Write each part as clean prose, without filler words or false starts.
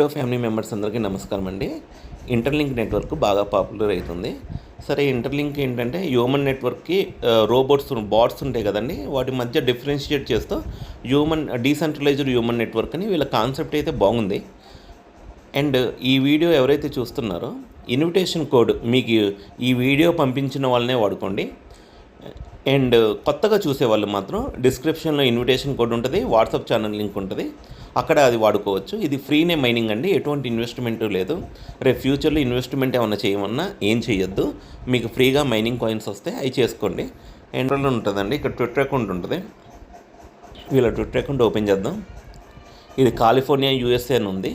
Crypto family members అందరికీ నమస్కారం అండి. ఇంటర్లింక్ నెట్వర్క్ బాగా పాపులర్ అవుతుంది. సరే, ఇంటర్లింక్ ఏంటంటే హ్యూమన్ నెట్వర్క్కి బాట్స్ ఉంటాయి కదండి, వాటి మధ్య డిఫరెన్షియేట్ చేస్తూ డీసెంట్రలైజ్డ్ హ్యూమన్ నెట్వర్క్ అని వీళ్ళ కాన్సెప్ట్ అయితే బాగుంది. అండ్ ఈ వీడియో ఎవరైతే చూస్తున్నారో ఇన్విటేషన్ కోడ్ మీకు ఈ వీడియో పంపించిన వాళ్ళనే వాడుకోండి. అండ్ కొత్తగా చూసేవాళ్ళు మాత్రం డిస్క్రిప్షన్లో ఇన్విటేషన్ కోడ్ ఉంటుంది, వాట్సాప్ ఛానల్ లింక్ ఉంటుంది, అక్కడ అది వాడుకోవచ్చు. ఇది ఫ్రీనే మైనింగ్ అండి, ఎటువంటి ఇన్వెస్ట్మెంట్ లేదు. రేపు ఫ్యూచర్లో ఇన్వెస్ట్మెంట్ ఏమన్నా చేయమన్నా ఏం చేయొద్దు, మీకు ఫ్రీగా మైనింగ్ కాయిన్స్ వస్తే అవి చేసుకోండి. ఎంట్రోలో ఉంటుందండి, ఇక్కడ ట్విట్టర్ అకౌంట్ ఉంటుంది. వీళ్ళ ట్విట్టర్ అకౌంట్ ఓపెన్ చేద్దాం. ఇది కాలిఫోర్నియా యూఎస్ఏ అని ఉంది.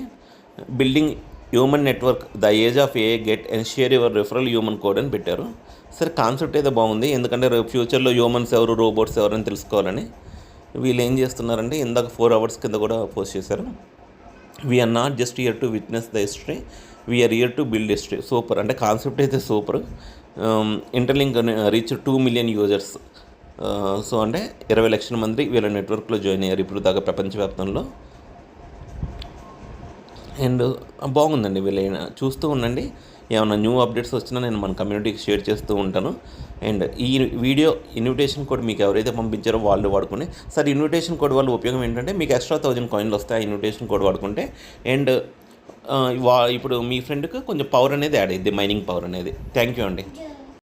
Building human network the age of A get and share your referral human code అని పెట్టారు. సరే, కాన్సెప్ట్ అయితే బాగుంది, ఎందుకంటే రేపు ఫ్యూచర్లో హ్యూమన్స్ ఎవరు రోబోట్స్ ఎవరు అని తెలుసుకోవాలని. వీళ్ళు ఏం చేస్తున్నారంటే ఇందాక 4 hours కింద కూడా పోస్ట్ చేశారు. We're not just here to witness the history, we're here to build history. Super, అంటే కాన్సెప్ట్ అయితే super. Interlink reach 2 million users. So అంటే 20 లక్షల మంది వీళ్ళ నెట్వర్క్లో జాయిన్ అయ్యారు ఇప్పుడు దాకా ప్రపంచవ్యాప్తంలో. అండ్ బాగుందండి, వీళ్ళైనా చూస్తూ ఉండండి. ఏమైనా న్యూ అప్డేట్స్ వచ్చినా నేను మన కమ్యూనిటీకి షేర్ చేస్తూ ఉంటాను. అండ్ ఈ వీడియో ఇన్విటేషన్ కోడ్ మీకు ఎవరైతే పంపించారో వాళ్ళు వాడుకుని, సరే ఇన్విటేషన్ కోడ్ వల్ల ఉపయోగం ఏంటంటే మీకు ఎక్స్ట్రా 1000 కాయిన్లు వస్తాయి ఆ ఇన్విటేషన్ కోడ్ వాడుకుంటే. అండ్ ఇప్పుడు మీ ఫ్రెండ్కి కొంచెం పవర్ అనేది యాడ్ అయ్యింది, మైనింగ్ పవర్ అనేది. థ్యాంక్ యూ అండి.